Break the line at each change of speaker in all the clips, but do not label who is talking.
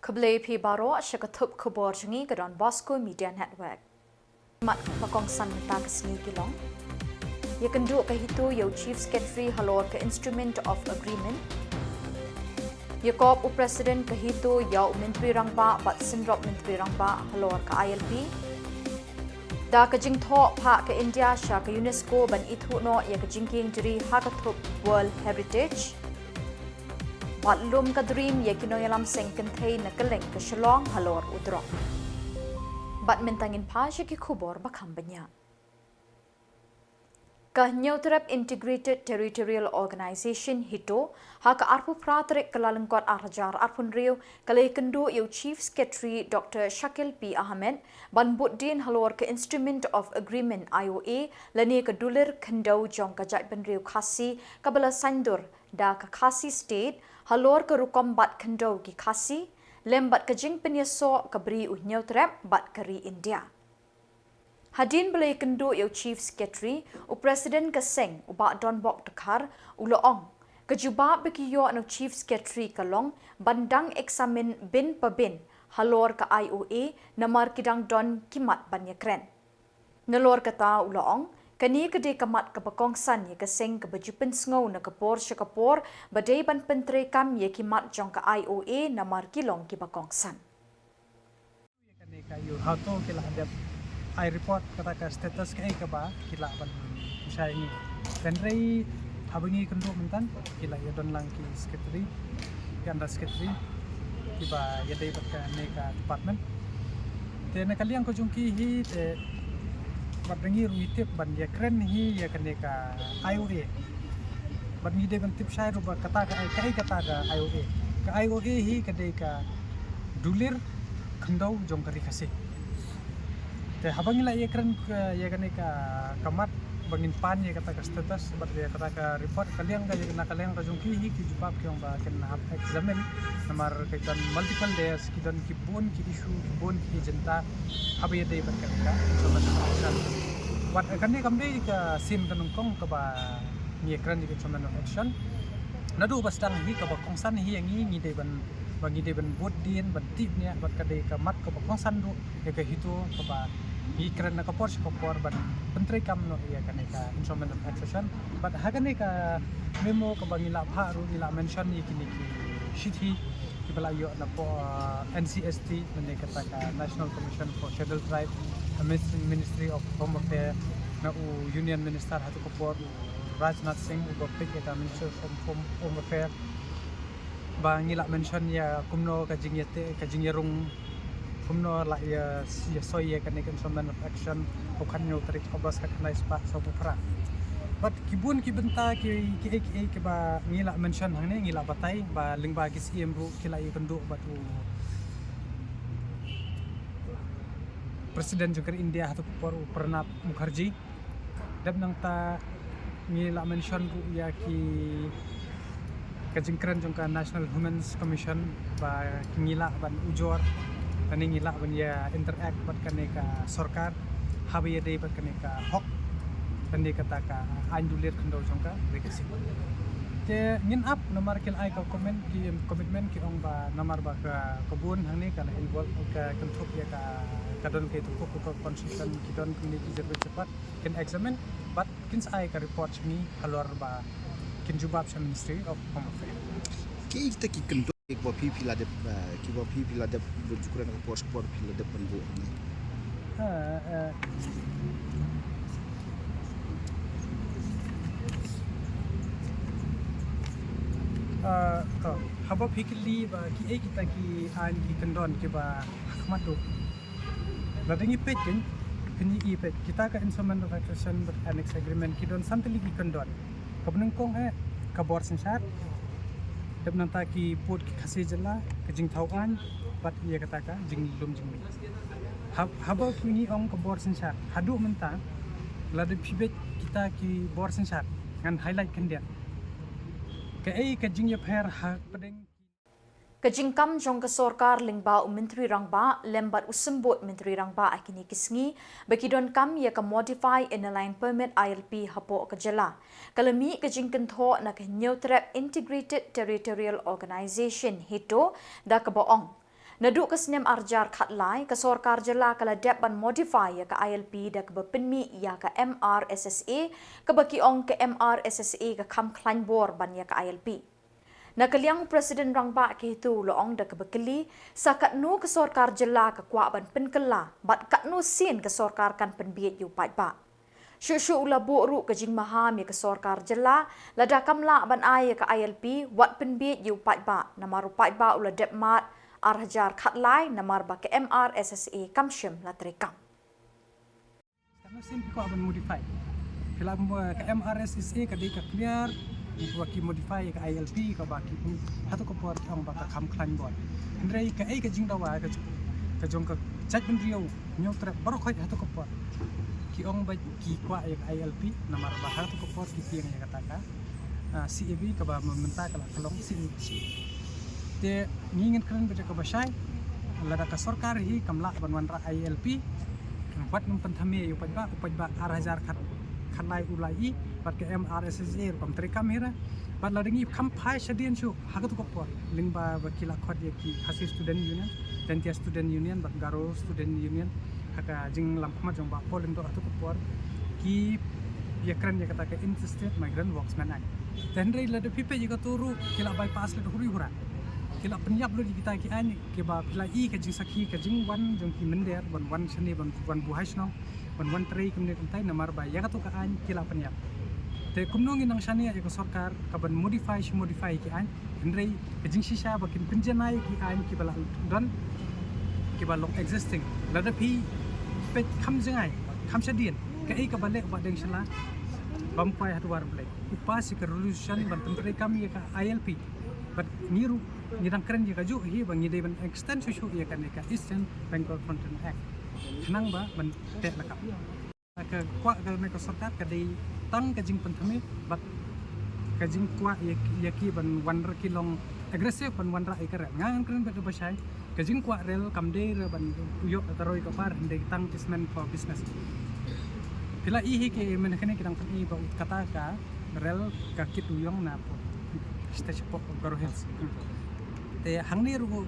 Khuborjylla pi baro syakatup Khuborjylla ke donbosco media network. Mat pakong san mata ke seni Shillong. Ia kenduk ke hitu yau chief secretary halor ke instrument of agreement. Ia kop presiden ke hitu yau menteri rangba bat sindrop menteri rangba halor ke ILP. Da ke jingtho pa ke India sya ke UNESCO ban itu no ia ke jingking jeri hakatup World Heritage. Matlum ka dream ya kinoyalam seng kentay na keleng ke Shillong halor udrok. Bat mentangin pa siya ki Khubor bakam banyak. Ka Neutrap Integrated Territorial Organization hito ha ka arpu pratrik Kyllalyngkot arjar arpun riu kalai kendu iu Chief Secretary Dr. Shakil P. Ahmed ban buddin halor ke Instrument of Agreement IOA lani ke dulir kendau jong ka jat ban riu khasi kabala sandur da ka khasi state halor ke rukom bat kendau ki khasi lembat ke jing penyeso ke beri Neutrap bat keri India. Hadin belai kendu iu Chief Secretary u Presiden ke Seng u bak donbok tekar u loong kejubab bekiyo anu Chief Secretary kalong bandang eksamen bin pabin halor ke IOA namar kidang don kimat banyak keren. Nalor kata u loong kani kede kamat ke bakongsan ye ke Seng ke bejupen sengau na kepor syakapor badai ban pentre kam ye kimat jong ke IOA namar kilong ki bakongsan.
I report kata status ke ba kila ban saya ini dan rei habangi kendu mentan kila ya don lang ki secretary ki anda secretary kiba ya dai ka neka department te na kalian ko jungki hi te badrangi ruitip ban ya kren hi ya kaneka IOA ban mi de ban tip sai ruba kata ka kata ga IOA ka IOA hi kadeka dulir kendau jong kari kasih te habang ila ye kren ye kane ka kamat bangin pan ye kata ka status bat ye kata ka report kalian ka jungki hi ki jubab ki ba ken hab examen namar kaitan multiple days ki don ki bon ki issue ki bon ki jenta hab ye dei bat ka sama action wat kane kamde ka sim kanung kong ka ba ye kren di sama action nadu bastang hi ka ba kongsan hi yang ni dei ban bangi dei ban bot din ban tip nya bat ka dei ka mat ka ba kongsan du ye ka hitu ka ba i keren nak kopor ban pentri kam no ia kaneka instrument of action but hagane ka memo ka bangila bharu ila mention ni kini ki shithi ki bala yo na po NCST mane kata ka National Commission for Scheduled Tribe Ministry of Home Affairs na Union Minister hatu kopor Rajnath Singh go pick ka Minister of Home Affairs bangila mention ya kumno ka jingyarung kumno la ya soye kan instrument of action bukan neutrik obas ka kanai spa so pura but kibun ki benta ki ba ngila mention hangni ngila batai ba lingba ki CM ru kila i kenduk batu Presiden juga India hatu Pranab Mukherjee dab nang ta ngila mention ru ya ki kajingkran jongka National Women's Commission ba ngila ban ujor kani ngila ban ya interact bat kaneka sarkar habiye dei bat kaneka hok kani kata ka andulir kendo jongka rekasi te ngin up nomor kil ai ka commitment ki ong ba nomor ba ka kebun hangni kala involve ka control ya ka kadon ke tukuk ko consultant ki don kini ki cepat kin examine but kin ai ka report ni halor ba kin jubab sa Ministry of Home Affairs
ki ita ki kendo एक बार फिला दे कि बार फिला दे बुजुर्ग को पासपोर्ट फिला दे बनबो
तो haba fikli ba ki kita ki an ki kendon ki ba hakmatu ladengi pekin kini ipet kita ka instrument of action but annex agreement ki don santeli ki kendon kabneng kong kabor sensar dab nanta ki put ki khasi Jylla ke jing thauan bat ia kata ka jing lum jing haba kini ong ke bor sensar hadu menta lade pibet kita ki bor sensar ngan highlight kendia ke ke jing ya pher ha pedeng
Kajingkam jong ke sorkar lingba menteri rangba lembat usembut menteri rangba akini kisngi bekidon kam ya ka modify inline permit ILP hapo ke Jylla kalami kajing kentho na ke Neutrap Integrated Territorial Organization hito da ka boong Naduk ke senem arjar khatlai ke sorkar Jylla kala dep ban modify ya ke ILP da ke berpenmi ya ke MRSSA ke baki ong ke MRSSA ke kam kleinbor ban ya ke ILP. Na kaliang Presiden Rangba ke itu loong da ke bekeli sakat nu ke sorkar Jylla ke kuak ban penkela bat kat nu sin ke sorkar kan penbiet yu pat ba. Syuk-syuk ula bu'ru ke jing maham ya ke sorkar Jylla lada kamla ban ay ya ke ILP wat penbiet yu pat ba namaru pat ba ula dep mat arhajar khatlai namar ba ke MRSSA kamshim la terekam.
Karena sin ko aban modify. Kalau ke MRSSA ka ka clear baki modify ke ILP ka baki pun hatu ko por ang baka kam klan bot. Andrei ka ai ka jing dawa ka jong ka chat ben rio nyo tra baro khoi hatu ko por. Ki ong ba ki kwa ya ILP namar ba hatu ko por ki tiang ya kataka. CAB ka ba mementa kala kalong sin. Te ngingin keren baca kabasai lada ka sorkar hi kamla banwan ra ILP wat num penthame yu pajba arhajar khanai ulai bat ke MRSSA pam terekam hira bat ladangi kampai shadian shu hagat ko por lingba bakila khot ye ki khasi student union tentia student union bat garo student union haka jing lampma jong ba polin do atu ko por ki ye keren ye kata ke interstate migrant worksman act tenrei lada pipe ye ka turu kila bypass le huri hura kila penyap lo di kita ki an ke ba pila I ke jing sakhi ke jing wan jong ki mender wan shani wan buhai sno wan trei kumne kumtai namar ba ya to ka an kila penyap te kumnong inang shani ya ko sarkar ka ban modify ki an ndrei ke jing shisha ba kin pinjanai ki an ki bala don ki ba lo existing lada pi pe kham jangai kham shadien ke ai ka bale ba deng shala bampai hatu war blai upasi ke resolution ban temtre kami ka ILP but niru nidang keren jika ju hi bang ngide ban extend susu ya kan ka Eastern Bengal Frontier Act kenang ba ban tek lakap ka kwa ka me ko sarkar ka dei tang ka jing penthame bat ka jing kwa ya ki ban wan ra kilong aggressive ban wan ra ikar ngang keren ba basai ka jing kwa rel kam dei ra ban uyok taroi ka par dei tang tismen for business pila I hi ke men kene kidang I ba kata ka rel ka kituyong na po stage po garo hills te hangni rugo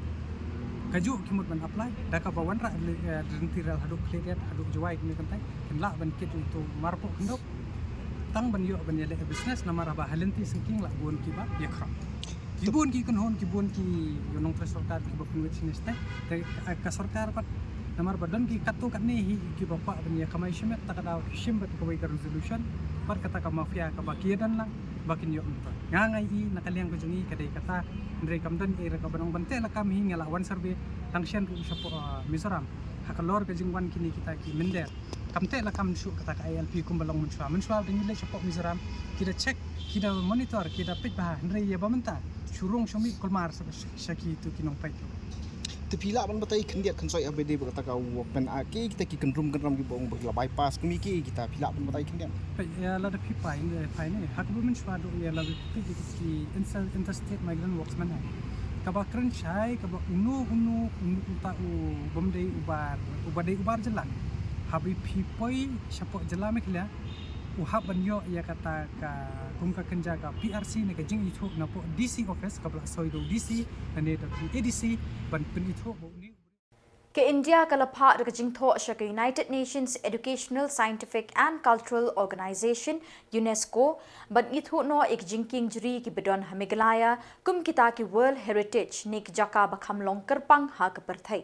kaju kimut ban apply daka bawan ra renti rel haduk clear haduk juai ni kantai kenla ban kit itu marpo kendok tang ban yo ban yele business namara ba halenti singking la bon ki ba yakra kibun ki kon hon kibun ki yonong sarkar ki ba punwit siniste te ka sarkar pat namar badan ki katu kat ni ki bapa ban ya kamai shimet takada shimbat ko wai resolution par kata ka mafia ka bakidan lang bakin yo unto ngangai I nakaliang ko jungi kadai kata ndre kamdan era ka banong bante la kam hinga la wan survey tangshan ru sapo Mizoram hakalor ka jingwan kini kita ki minder kamte la kam shu kata ka ILP kumbalong munswa dingile sapo Mizoram kita check kita monitor kita pit bah ndre ya bamenta shurung shomi kulmar shaki tu kinong pai
Tepila ban batai kendia kensoi abede berkata kau pen aki kita ki kendrum ki bong berla bypass kumi ki kita pila ban batai kendia
ya la de pipa in de fine hak bu men swado ya la ki interstate migrant worksman ka ba kren chai ka ba unu ta u bomdei ubar jalan habi pipoi sapok Jylla meklia u hab ban yo ya kata ka kum ka kenja ka PRC ne ka jing itu na po DC office ka bla soido DC ne da ADC ban pen itu bo ni
ke India kalapha de jing tho sha ke United Nations Educational Scientific and Cultural Organization UNESCO ban itu no ek jingking juri ki bedon Meghalaya kum kita ki World Heritage nik jaka bakham long kerpang ha ke perthai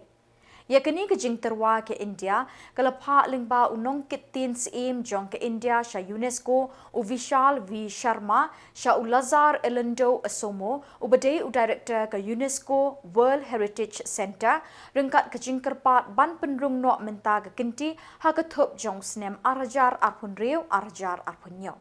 yakni ke jing terwa ke India kalapha lingba unong kitin sim jong ke India sha UNESCO u Vishal V Sharma sha ulazar elendo asomo ubadei u director ke UNESCO World Heritage Center rengkat ke jing kerpat ban penrung no menta ke kinti ha ke thop jong snem arjar arpun reu arjar arpunyo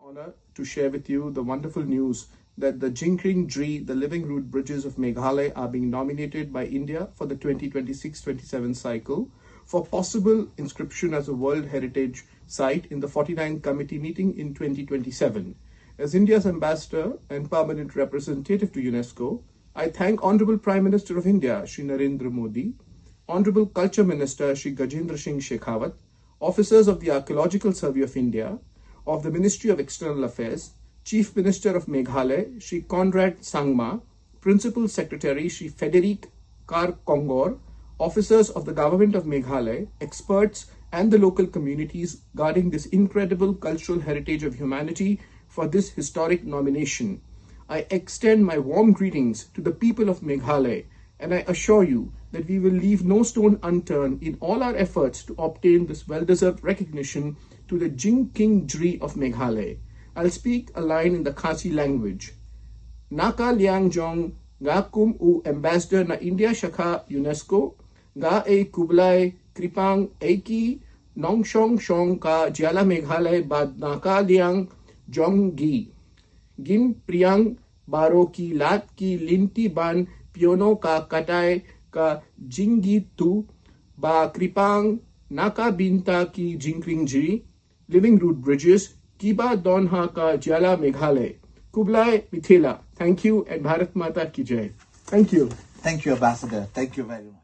honor to share with you the wonderful news that the Jingkring Dri, the living root bridges of Meghalaya, are being nominated by India for the 2026-27 cycle for possible inscription as a World Heritage Site in the 49th Committee meeting in 2027. As India's ambassador and permanent representative to UNESCO, I thank Honorable Prime Minister of India, Shri Narendra Modi, Honorable Culture Minister, Shri Gajendra Singh Shekhawat, officers of the Archaeological Survey of India, of the Ministry of External Affairs, Chief Minister of Meghalaya, Shri Conrad Sangma, Principal Secretary Shri Frederic Kar Kongor, officers of the government of Meghalaya, experts and the local communities guarding this incredible cultural heritage of humanity for this historic nomination. I extend my warm greetings to the people of Meghalaya, and I assure you that we will leave no stone unturned in all our efforts to obtain this well-deserved recognition to the Khasinews of Meghalaya. I'll speak a line in the Khasi language. Naka liang jong ga kum u ambassador na India Shakha UNESCO, ga e kublai kripang eki nong shong ka Jylla Meghalaya bad naka liang jong gi. Gin priang baro ki lat ki linti ban piono ka katay ka jingi tu ba kripang naka binta ki jinkring living root bridges kiba donha ka Jylla Meghalaya. Kublai Mithila. Thank you and Bharat Mata ki jai. Thank you.
Thank you, Ambassador. Thank you very much.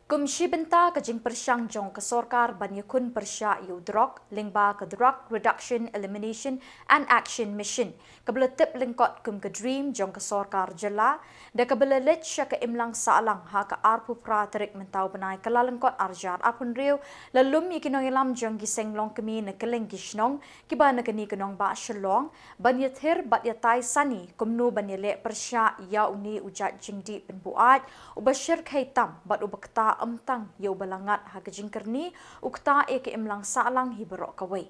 Kumshi benta ka jing persyang jong ka sorkar banyakun persya yu drug lingba ka drug reduction elimination and action mission kabla tip lingkot kum ka dream jong ka sorkar Jylla da kabla lit sya ka imlang saalang ha ka arpu praterik mentau benai Kyllalyngkot arjar apun riu lalum ikinong ilam jong gisenglong kami na kalengishnong kiba na kani kanong ba Shillong banyathir batyatai sani kumnu banyale persya ya uni ujat jingdi penbuat ubashir khaitam bat ubakta amtang yaw balangat ha kajingkerni ukta e ke imlang saalang hibarok kaway.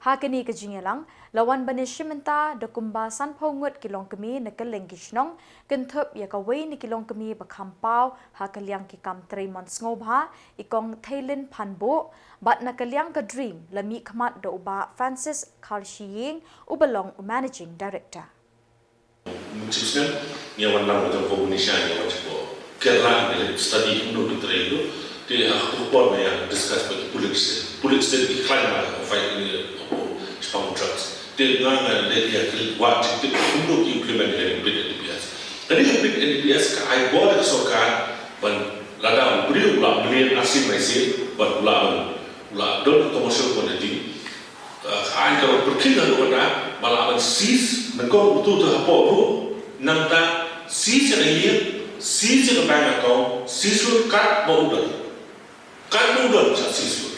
Ha kani kajingelang lawan banishimenta da kumbasan paungut kilong kami na kalengishnong kentup ya kaway ni kilong kami bakampaw ha kalyang kikam 3 months ngobha ikong Thailand panbo bat na kalyang ka dream lami kamat da uba Francis Kalshiying ubalong managing director.
Muchisnya nyawan lang macam Indonesia nyawan cukup Kerala ni study untuk itu di Khubor yang discuss bagi police di Khuborjylla fight ini spam drugs di mana dia wajib untuk implement dengan NPS. Tadi NPS ka ai board sorkar ban ladang beri ulah beli asim mesin ban ulah don commercial quantity ai kalau berkira dengan malah ban sis mengkau betul tu apa ru nangta sis yang sis yang bank account siswa kad modal sa siswa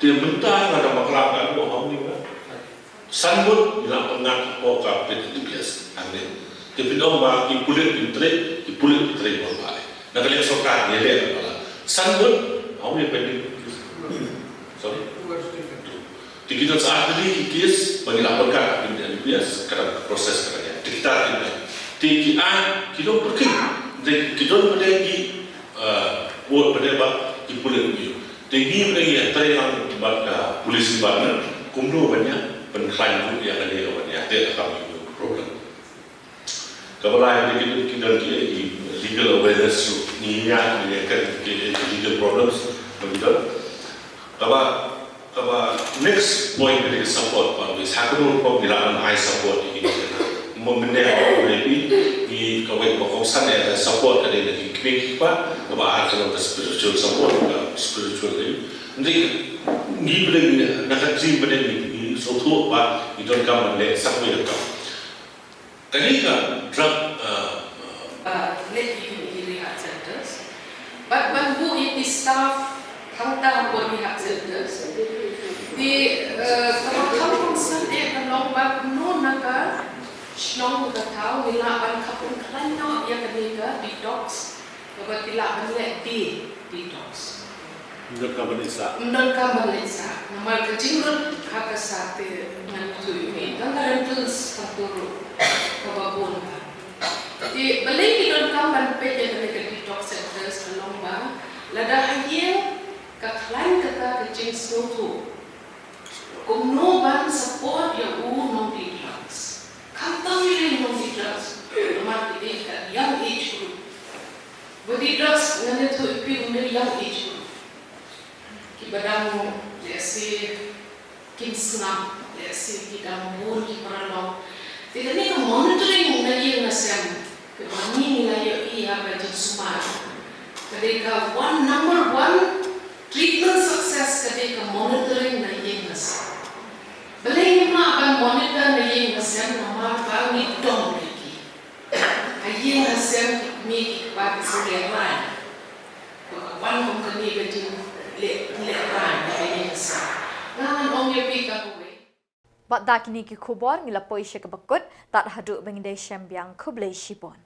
dia mentah ada maklum kan ni kan sambut bila pengat ka PTDPS angin dia pindah ba ki pulit pintre ba na kali sokar dia le bala sambut ni pending sorry kita saat ini kes bagi laporkan PTDPS kadang proses kerja kita TKI kita pergi kita berdegi buat berdeba di pulau itu. Tinggi berdegi antara yang polisi banyak, kumdu banyak, penklaim itu yang ada banyak. Ada kami problem. Kalau kita legal awareness ni yang kan legal problems begitu. Kalau next point dari support parvis, hakun pun bilangan high support ini. Memenuhi lebih di kawai kawasan yang support ada di klinik apa akan ada spiritual support spiritual ini nanti ni boleh nak dream pada ni suatu apa itu kan boleh sampai dekat tadi kan drug
let you rehab centers but who is the staff hantar buat rehab centers di kalau kamu sedih kalau no naga Shillong kata wila ban kapung klano yang ketiga detox, kemudian tidak boleh detox. Menurut Malaysia, nama kecil kata sate dengan tu ini, dan rentals kantor kababun. Di balik itu kamban pejat dengan detox centers kelomba, lada hanya kaklan kata kecil suatu. Kumnoban support yang non detox. Kantang ini non detox, nomor tiga young age group. Berdetox dengan itu ibu dari young age group. Kibadamu, lesi kinsnam, lesi kita mohon kiparalo. Tidak ni monitoring naya nasem, kebani naya iya bagi semua. Ketika number one treatment success ketika monitoring naya nasem. Beli mana akan monitor naya nasem, nama kami dom lagi. Ayah punya pika kuwe.
Bat dak kini ki khubor ngilapoi syek bakut tak haduk bengde syambiang kublai shibon.